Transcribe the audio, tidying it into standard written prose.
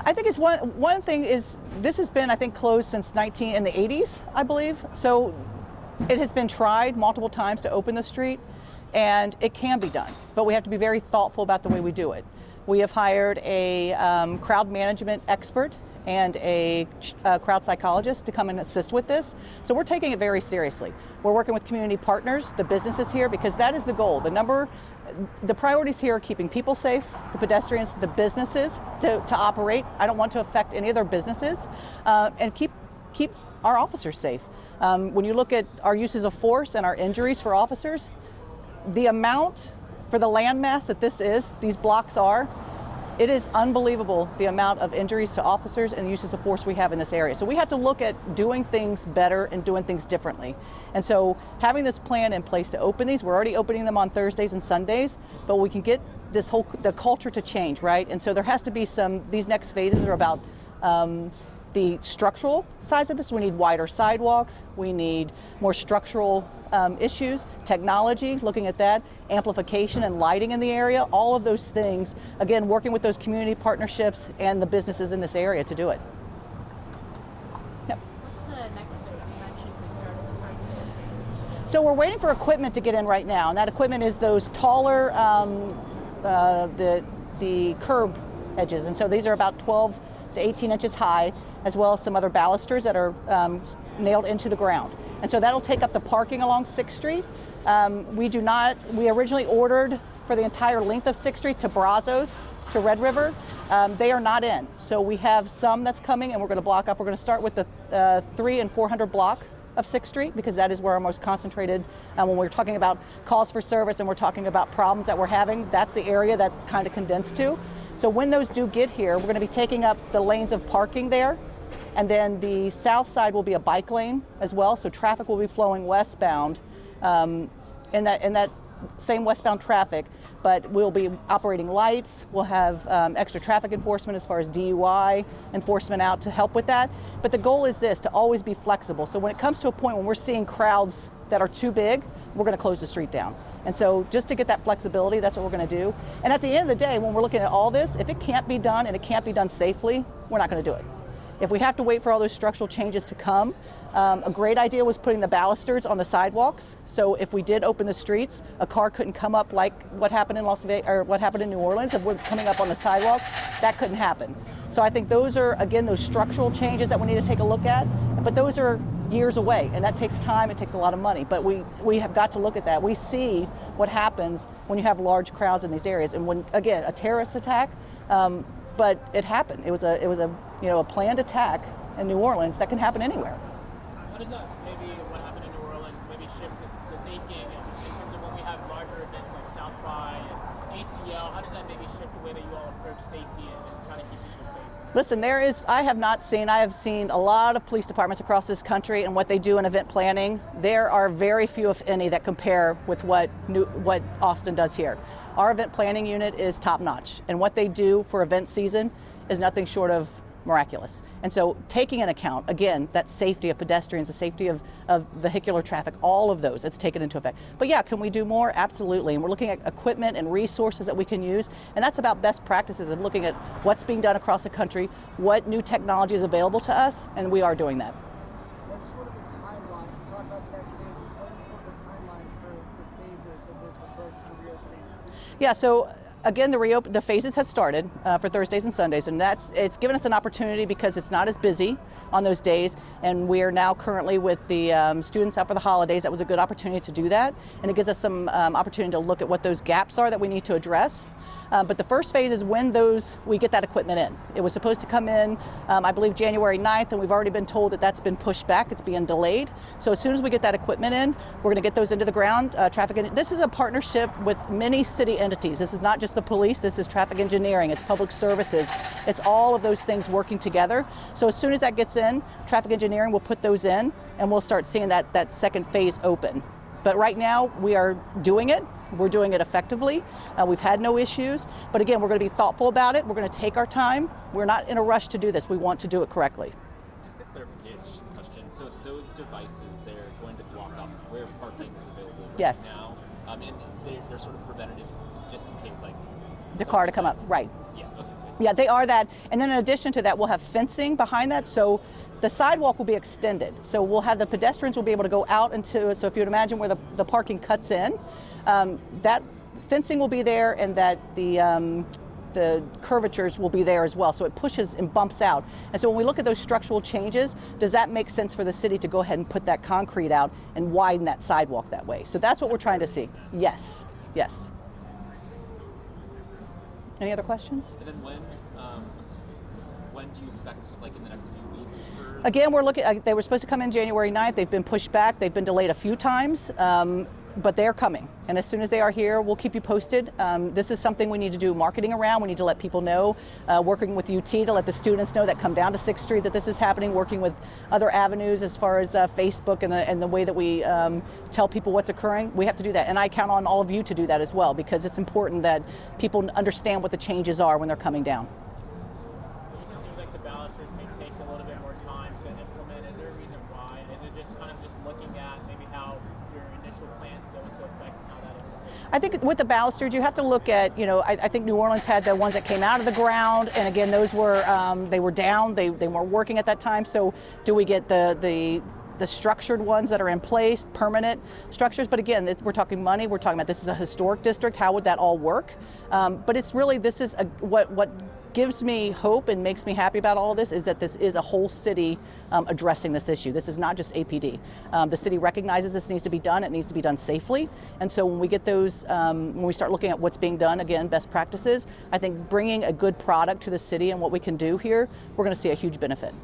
I think it's one thing is this has been, I think, closed since in the 80s, I believe. So it has been tried multiple times to open the street, and it can be done, but we have to be very thoughtful about the way we do it. We have hired a crowd management expert and a crowd psychologist to come and assist with this. So we're taking it very seriously. We're working with community partners, the businesses here, because that is the goal. The priorities here are keeping people safe, the pedestrians, the businesses to operate. I don't want to affect any of their businesses, and keep our officers safe. When you look at our uses of force and our injuries for officers, the amount for the landmass that these blocks are, it is unbelievable the amount of injuries to officers and uses of force we have in this area. So we have to look at doing things better and doing things differently. And so having this plan in place to open these, we're already opening them on Thursdays and Sundays, but we can get the culture to change, right? And so there has to be these next phases are about the structural sides of this. We need wider sidewalks, we need more structural issues, technology, looking at that, amplification and lighting in the area, all of those things, again, working with those community partnerships and the businesses in this area to do it. Yep. What's the next phase? You mentioned we started the first phase. So we're waiting for equipment to get in right now, and that equipment is those taller, the curb edges, and so these are about 12 to 18 inches high, as well as some other balusters that are nailed into the ground. And so that'll take up the parking along 6th Street. We originally ordered for the entire length of 6th Street to Brazos, to Red River. They are not in. So we have some that's coming, and we're going to block up. We're going to start with the 300 and 400 block of 6th Street, because that is where our most concentrated, when we're talking about calls for service and we're talking about problems that we're having, that's the area that's kind of condensed to. So when those do get here, we're going to be taking up the lanes of parking there. And then the south side will be a bike lane as well, so traffic will be flowing westbound in that same westbound traffic, but we'll be operating lights, we'll have extra traffic enforcement as far as DUI enforcement out to help with that. But the goal is this, to always be flexible. So when it comes to a point when we're seeing crowds that are too big, we're going to close the street down. And so just to get that flexibility, that's what we're going to do. And at the end of the day, when we're looking at all this, if it can't be done and it can't be done safely, we're not going to do it. If we have to wait for all those structural changes to come, a great idea was putting the balusters on the sidewalks. So if we did open the streets, a car couldn't come up like what happened in Las Vegas or what happened in New Orleans. If we're coming up on the sidewalks, that couldn't happen. So I think those are, again, those structural changes that we need to take a look at. But those are years away, and that takes time. It takes a lot of money. But we have got to look at that. We see what happens when you have large crowds in these areas, and when, again, a terrorist attack. But it happened. It was a planned attack in New Orleans that can happen anywhere. How does that maybe what happened in New Orleans maybe shift the thinking in terms of when we have larger events like South by and ACL? How does that maybe shift the way that you all approach safety and trying to keep people safe? Listen, I have seen a lot of police departments across this country and what they do in event planning. There are very few, if any, that compare with what Austin does here. Our event planning unit is top notch, and what they do for event season is nothing short of miraculous. And so taking into account, again, that safety of pedestrians, the safety of vehicular traffic, all of those, it's taken into effect. But yeah, can we do more? Absolutely. And we're looking at equipment and resources that we can use. And that's about best practices of looking at what's being done across the country, what new technology is available to us, and we are doing that. What's sort of the timeline? You talk about the next phases. What is sort of the timeline for the phases of this approach to reopening? Yeah, so again, the phases has started for Thursdays and Sundays, and it's given us an opportunity because it's not as busy on those days, and we are now currently with the students out for the holidays. That was a good opportunity to do that, and it gives us some opportunity to look at what those gaps are that we need to address. But the first phase is when we get that equipment in. It was supposed to come in, I believe, January 9th, and we've already been told that that's been pushed back. It's being delayed. So as soon as we get that equipment in, we're going to get those into the ground. This is a partnership with many city entities. This is not just the police. This is traffic engineering. It's public services. It's all of those things working together. So as soon as that gets in, traffic engineering will put those in, and we'll start seeing that second phase open. But right now, we are doing it. We're doing it effectively. We've had no issues. But again, we're going to be thoughtful about it. We're going to take our time. We're not in a rush to do this. We want to do it correctly. Just a clarification question. So those devices, they're going to block off where parking is available right Yes. now. And they're sort of preventative just in case, like... The car to come up, right. Yeah, okay. Yeah, they are that. And then in addition to that, we'll have fencing behind that. So the sidewalk will be extended. So we'll have the pedestrians will be able to go out into it. So if you would imagine where the parking cuts in, that fencing will be there, and that the curvatures will be there as well. So it pushes and bumps out. And so when we look at those structural changes, does that make sense for the city to go ahead and put that concrete out and widen that sidewalk that way? So that's what we're trying to see. Yes, yes. Any other questions? And then when do you expect, like in the next few weeks? Again, we're looking, they were supposed to come in January 9th. They've been pushed back. They've been delayed a few times, but they're coming. And as soon as they are here, we'll keep you posted. This is something we need to do marketing around. We need to let people know, working with UT to let the students know that come down to 6th Street that this is happening, working with other avenues as far as Facebook and the way that we tell people what's occurring. We have to do that. And I count on all of you to do that as well, because it's important that people understand what the changes are when they're coming down. Things like the balusters may take a little bit more time to implement. Is there a reason why? Is it just kind of just looking at maybe how your initial plans go into effect and how that implements? I think with the balusters, you have to look at, I think New Orleans had the ones that came out of the ground, and again, those were, they were down, they weren't working at that time. So do we get the structured ones that are in place, permanent structures? But again, we're talking money, we're talking about this is a historic district, how would that all work? But it's really, this is what gives me hope and makes me happy about all of this is that this is a whole city addressing this issue. This is not just APD. The city recognizes this needs to be done. It needs to be done safely. And so when we get those, when we start looking at what's being done, again, best practices, I think bringing a good product to the city and what we can do here, we're going to see a huge benefit.